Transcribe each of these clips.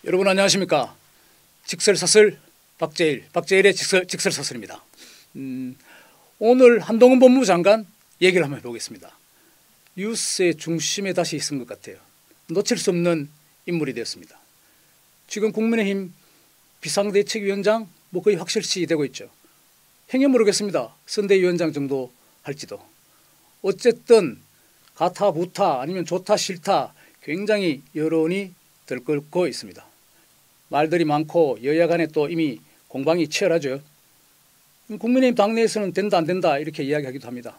여러분 안녕하십니까. 직설사설 박재일의 직설사설입니다. 오늘 한동훈 법무부 장관 얘기를 한번 해보겠습니다. 뉴스의 중심에 다시 있은 것 같아요. 놓칠 수 없는 인물이 되었습니다. 지금 국민의힘 비상대책위원장 거의 확실시 되고 있죠. 행여 모르겠습니다. 선대위원장 정도 할지도. 어쨌든 가타 부타 아니면 좋다 싫다 굉장히 여론이 들끓고 있습니다. 말들이 많고 여야 간에 또 이미 공방이 치열하죠. 국민의힘 당내에서는 된다 안 된다 이렇게 이야기하기도 합니다.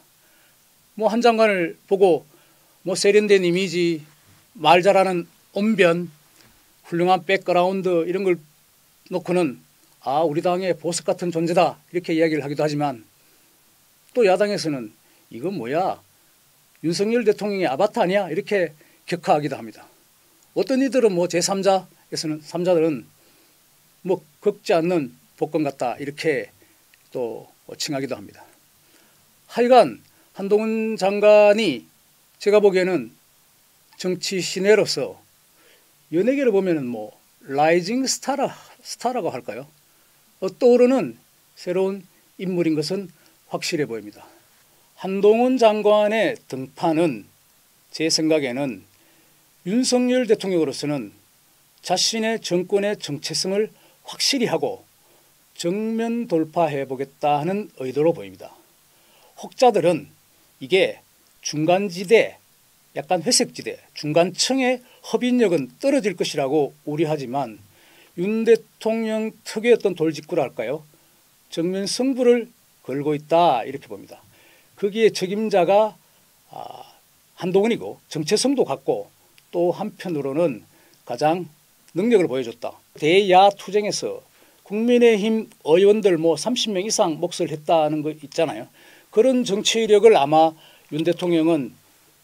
한 장관을 보고 세련된 이미지, 말 잘하는 언변, 훌륭한 백그라운드 이런 걸 놓고는 우리 당의 보석 같은 존재다 이렇게 이야기를 하기도 하지만 또 야당에서는 이건 뭐야 윤석열 대통령의 아바타 아니야 이렇게 격하하기도 합니다. 어떤 이들은 제3자에서는 3자들은 걷지 않는 복권 같다 이렇게 또 칭하기도 합니다. 하여간 한동훈 장관이 제가 보기에는 정치 신예로서 연예계를 보면은 라이징 스타라고 할까요? 떠오르는 새로운 인물인 것은 확실해 보입니다. 한동훈 장관의 등판은 제 생각에는 윤석열 대통령으로서는 자신의 정권의 정체성을 확실히 하고 정면 돌파해 보겠다 하는 의도로 보입니다. 혹자들은 이게 중간지대, 약간 회색지대, 중간층의 협인력은 떨어질 것이라고 우려하지만 윤 대통령 특유의 어떤 돌직구라 할까요? 정면 승부를 걸고 있다 이렇게 봅니다. 거기에 책임자가 한동훈이고 정체성도 갖고 또 한편으로는 가장 능력을 보여줬다. 대야 투쟁에서 국민의힘 의원들 30명 이상 몫을 했다는 거 있잖아요. 그런 정치력을 아마 윤 대통령은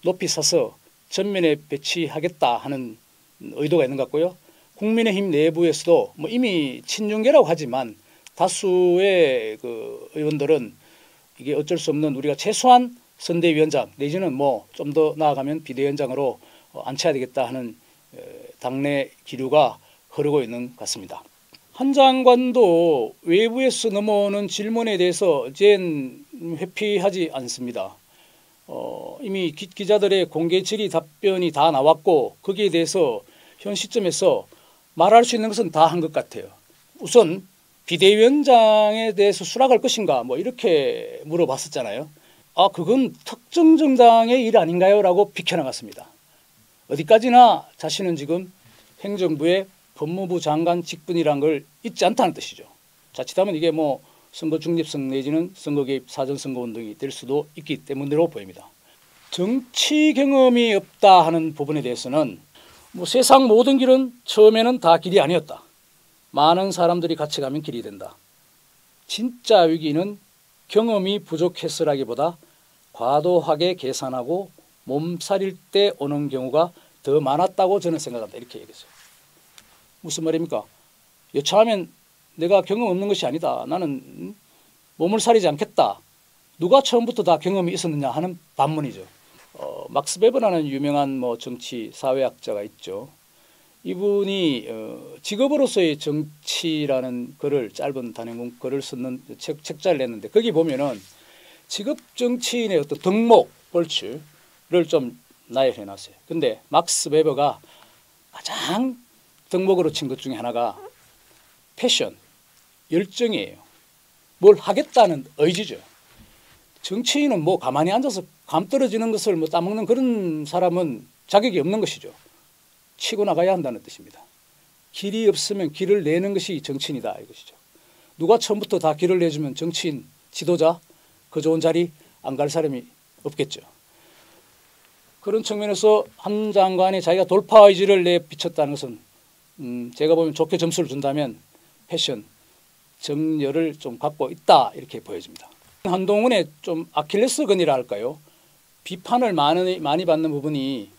높이 사서 전면에 배치하겠다 하는 의도가 있는 것 같고요. 국민의힘 내부에서도 이미 친윤계라고 하지만 다수의 의원들은 이게 어쩔 수 없는 우리가 최소한 선대위원장 내지는 좀 더 나아가면 비대위원장으로 앉혀야 되겠다 하는 당내 기류가 흐르고 있는 것 같습니다. 한 장관도 외부에서 넘어오는 질문에 대해서 이젠 회피하지 않습니다. 이미 기자들의 공개 질의 답변이 다 나왔고 거기에 대해서 현 시점에서 말할 수 있는 것은 다 한 것 같아요. 우선 비대위원장에 대해서 수락할 것인가 이렇게 물어봤었잖아요. 그건 특정 정당의 일 아닌가요? 라고 비켜나갔습니다. 어디까지나 자신은 지금 행정부의 법무부 장관 직분이란 걸 잊지 않다는 뜻이죠. 자칫하면 이게 선거 중립성 내지는 선거 개입 사전선거 운동이 될 수도 있기 때문으로 보입니다. 정치 경험이 없다 하는 부분에 대해서는 세상 모든 길은 처음에는 다 길이 아니었다. 많은 사람들이 같이 가면 길이 된다. 진짜 위기는 경험이 부족해서라기보다 과도하게 계산하고 몸살일 때 오는 경우가 더 많았다고 저는 생각한다. 이렇게 얘기했어요. 무슨 말입니까? 여차하면 내가 경험 없는 것이 아니다. 나는 몸을 사리지 않겠다. 누가 처음부터 다 경험이 있었느냐 하는 반문이죠. 막스 베버라는 유명한 정치 사회학자가 있죠. 이분이 직업으로서의 정치라는 글을 짧은 단행본 글을 쓰는 책자를 냈는데 거기 보면은 직업 정치인의 어떤 덕목 벌칙을 좀 나열해 놨어요. 근데 막스 베버가 가장 덕목으로 친 것 중에 하나가 패션, 열정이에요. 뭘 하겠다는 의지죠. 정치인은 가만히 앉아서 감 떨어지는 것을 따먹는 그런 사람은 자격이 없는 것이죠. 치고 나가야 한다는 뜻입니다. 길이 없으면 길을 내는 것이 정치인이다 이것이죠. 누가 처음부터 다 길을 내주면 정치인, 지도자, 그 좋은 자리 안 갈 사람이 없겠죠. 그런 측면에서 한 장관이 자기가 돌파 의지를 내비쳤다는 것은 제가 보면 좋게 점수를 준다면 패션, 정열을 좀 갖고 있다 이렇게 보여집니다. 한동훈의 좀 아킬레스건이라 할까요? 비판을 많이 받는 부분이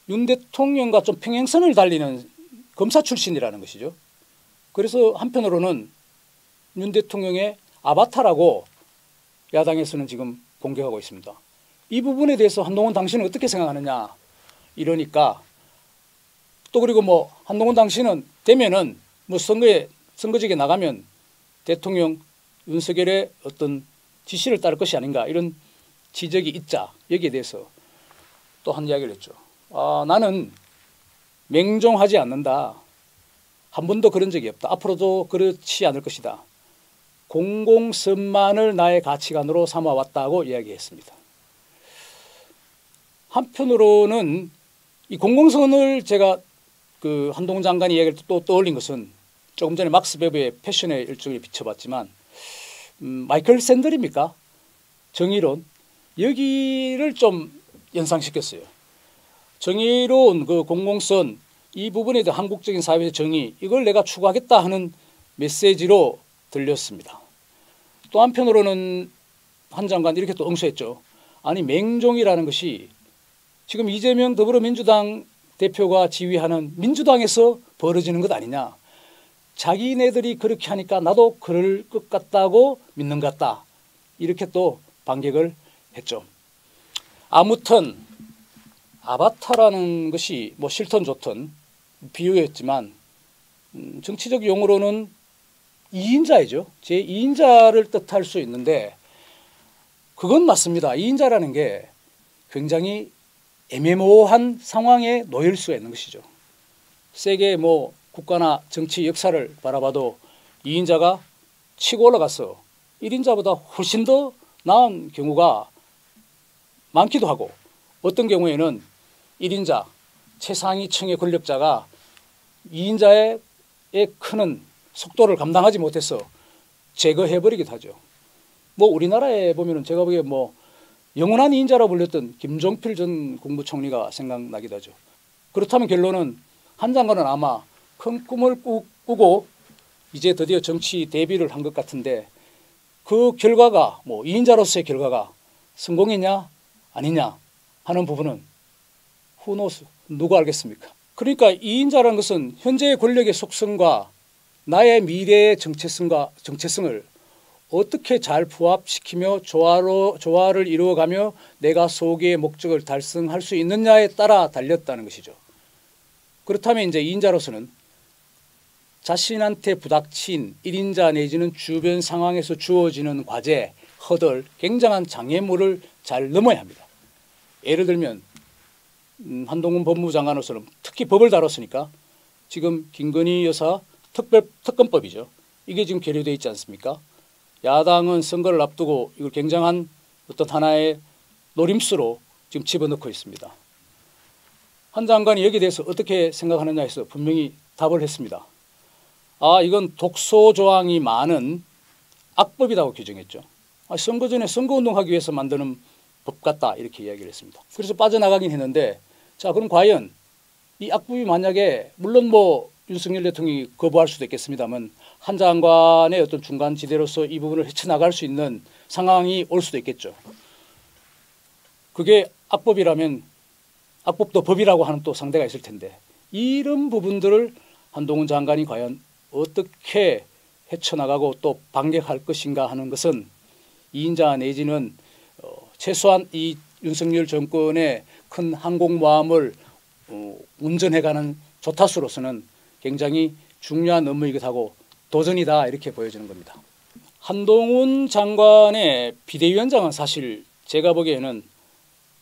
윤 대통령과 좀 평행선을 달리는 검사 출신이라는 것이죠. 그래서 한편으로는 윤 대통령의 아바타라고 야당에서는 지금 공격하고 있습니다. 이 부분에 대해서 한동훈 당신은 어떻게 생각하느냐 이러니까 또 그리고 한동훈 당신은 되면은 뭐 선거직에 나가면 대통령 윤석열의 어떤 지시를 따를 것이 아닌가 이런 지적이 있자 여기에 대해서 또 한 이야기를 했죠. 나는 맹종하지 않는다. 한 번도 그런 적이 없다. 앞으로도 그렇지 않을 것이다. 공공선만을 나의 가치관으로 삼아왔다고 이야기했습니다. 한편으로는 이 공공선을 제가 그 한동훈 장관이 이야기를 또 떠올린 것은 조금 전에 막스 베버의 패션에 일종의 비춰봤지만 마이클 샌들입니까? 정의로운 여기를 좀 연상시켰어요. 정의로운 그 공공선 이 부분에 대한 한국적인 사회의 정의 이걸 내가 추구하겠다 하는 메시지로 들렸습니다. 또 한편으로는 한 장관 이렇게 또 응수했죠. 아니 맹종이라는 것이 지금 이재명 더불어민주당 대표가 지휘하는 민주당에서 벌어지는 것 아니냐. 자기네들이 그렇게 하니까 나도 그럴 것 같다고 믿는 것 같다. 이렇게 또 반격을 했죠. 아무튼 아바타라는 것이 뭐 싫든 좋든 비유였지만 정치적 용어로는 2인자이죠. 제2인자를 뜻할 수 있는데 그건 맞습니다. 2인자라는 게 굉장히 애매모호한 상황에 놓일 수가 있는 것이죠. 세계 뭐 국가나 정치 역사를 바라봐도 2인자가 치고 올라가서 1인자보다 훨씬 더 나은 경우가 많기도 하고 어떤 경우에는 1인자 최상위층의 권력자가 2인자의 크는 속도를 감당하지 못해서 제거해버리기도 하죠. 뭐 우리나라에 보면은 제가 보기에 뭐 영원한 2인자라고 불렸던 김종필 전 국무총리가 생각나기도 하죠. 그렇다면 결론은 한 장관은 아마 큰 꿈을 꾸고 이제 드디어 정치 데뷔를 한 것 같은데 그 결과가 뭐 2인자로서의 결과가 성공이냐 아니냐 하는 부분은 who knows? 누가 알겠습니까? 그러니까 2인자라는 것은 현재의 권력의 속성과 나의 미래의 정체성을 어떻게 잘 부합시키며 조화를 이루어가며 내가 소기의 목적을 달성할 수 있느냐에 따라 달렸다는 것이죠. 그렇다면 이제 2인자로서는 자신한테 부닥친 1인자 내지는 주변 상황에서 주어지는 과제, 허들, 굉장한 장애물을 잘 넘어야 합니다. 예를 들면 한동훈 법무부 장관으로서는 특히 법을 다뤘으니까 지금 김건희 여사 특검법이죠. 이게 지금 계류되어 있지 않습니까? 야당은 선거를 앞두고 이걸 굉장한 어떤 하나의 노림수로 지금 집어넣고 있습니다. 한 장관이 여기에 대해서 어떻게 생각하느냐 해서 분명히 답을 했습니다. 이건 독소 조항이 많은 악법이라고 규정했죠. 선거 전에 선거운동하기 위해서 만드는 법 같다 이렇게 이야기를 했습니다. 그래서 빠져나가긴 했는데 자 그럼 과연 이 악법이 만약에 물론 뭐 윤석열 대통령이 거부할 수도 있겠습니다만 한 장관의 어떤 중간 지대로서 이 부분을 헤쳐나갈 수 있는 상황이 올 수도 있겠죠. 그게 악법이라면 악법도 법이라고 하는 또 상대가 있을 텐데 이런 부분들을 한동훈 장관이 과연 어떻게 헤쳐나가고 또 반격할 것인가 하는 것은 2인자 내지는 최소한 이 윤석열 정권의 큰 항공모함을 운전해가는 조타수로서는 굉장히 중요한 업무이기도 하고 도전이다 이렇게 보여지는 겁니다. 한동훈 장관의 비대위원장은 사실 제가 보기에는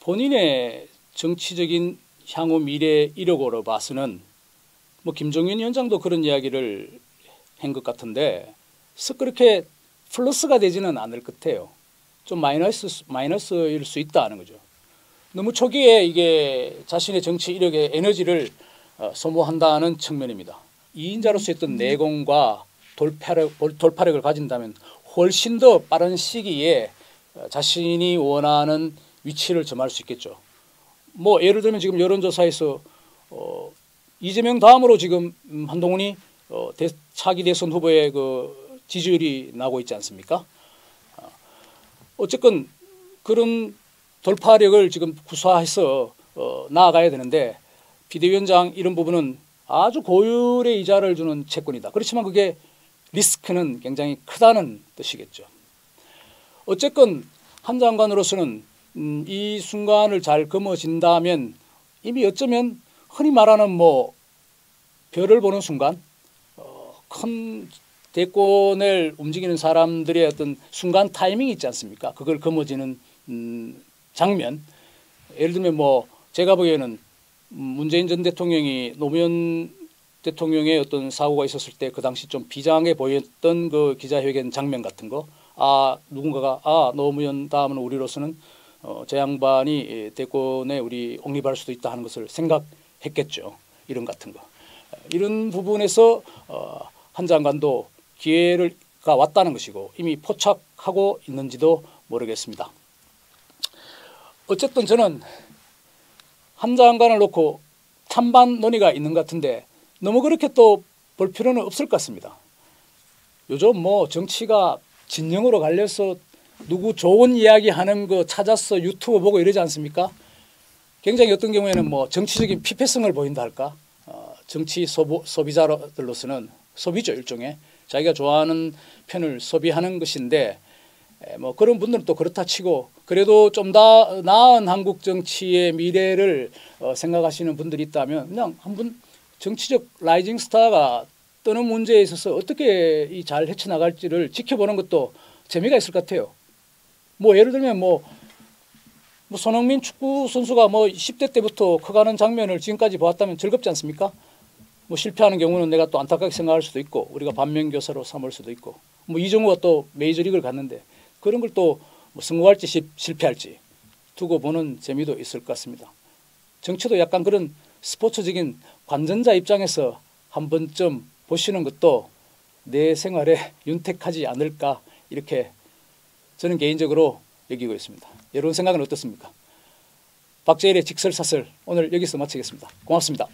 본인의 정치적인 향후 미래 이력으로 봐서는 뭐 김종인 위원장도 그런 이야기를 한 것 같은데 그렇게 플러스가 되지는 않을 것 같아요. 좀 마이너스일 수 있다는 거죠. 너무 초기에 이게 자신의 정치 이력에 에너지를 소모한다는 측면입니다. 2인자로서 했던 내공과 돌파력을 가진다면 훨씬 더 빠른 시기에 자신이 원하는 위치를 점할 수 있겠죠. 뭐 예를 들면 지금 여론조사에서 이재명 다음으로 지금 한동훈이 차기 대선 후보의 그 지지율이 나오고 있지 않습니까? 어쨌건 그런 돌파력을 지금 구사해서 나아가야 되는데 비대위원장 이런 부분은 아주 고율의 이자를 주는 채권이다. 그렇지만 그게 리스크는 굉장히 크다는 뜻이겠죠. 어쨌건 한 장관으로서는 이 순간을 잘 거머쥔다면 이미 어쩌면 흔히 말하는 뭐 별을 보는 순간 큰 대권을 움직이는 사람들의 어떤 순간 타이밍이 있지 않습니까? 그걸 거머쥐는 장면. 예를 들면 뭐 제가 보기에는 문재인 전 대통령이 노무현 대통령의 어떤 사고가 있었을 때 그 당시 좀 비장하게 보였던 그 기자회견 장면 같은 거, 누군가가 노무현 다음은 우리로서는 저 양반이 대권에 우리 옹립할 수도 있다 하는 것을 생각했겠죠. 이런 같은 거. 이런 부분에서 한 장관도 기회가 왔다는 것이고 이미 포착하고 있는지도 모르겠습니다. 어쨌든 저는 한 장관을 놓고 찬반 논의가 있는 것 같은데 너무 그렇게 또 볼 필요는 없을 것 같습니다. 요즘 뭐 정치가 진영으로 갈려서 누구 좋은 이야기 하는 거 찾아서 유튜브 보고 이러지 않습니까? 굉장히 어떤 경우에는 뭐 정치적인 피폐성을 보인다 할까? 정치 소비자들로서는 소비죠, 일종의. 자기가 좋아하는 편을 소비하는 것인데 뭐 그런 분들은 또 그렇다 치고 그래도 좀 더 나은 한국 정치의 미래를 생각하시는 분들이 있다면 그냥 한번 정치적 라이징 스타가 뜨는 문제에 있어서 어떻게 잘 헤쳐나갈지를 지켜보는 것도 재미가 있을 것 같아요. 뭐 예를 들면 뭐 손흥민 축구 선수가 뭐 10대 때부터 커가는 장면을 지금까지 보았다면 즐겁지 않습니까? 뭐 실패하는 경우는 내가 또 안타깝게 생각할 수도 있고 우리가 반면교사로 삼을 수도 있고 뭐 이정우가 또 메이저리그를 갔는데 그런 걸 또 뭐 성공할지 실패할지 두고 보는 재미도 있을 것 같습니다. 정치도 약간 그런 스포츠적인 관전자 입장에서 한 번쯤 보시는 것도 내 생활에 윤택하지 않을까 이렇게 저는 개인적으로 여기고 있습니다. 여러분 생각은 어떻습니까? 박재일의 직설사설 오늘 여기서 마치겠습니다. 고맙습니다.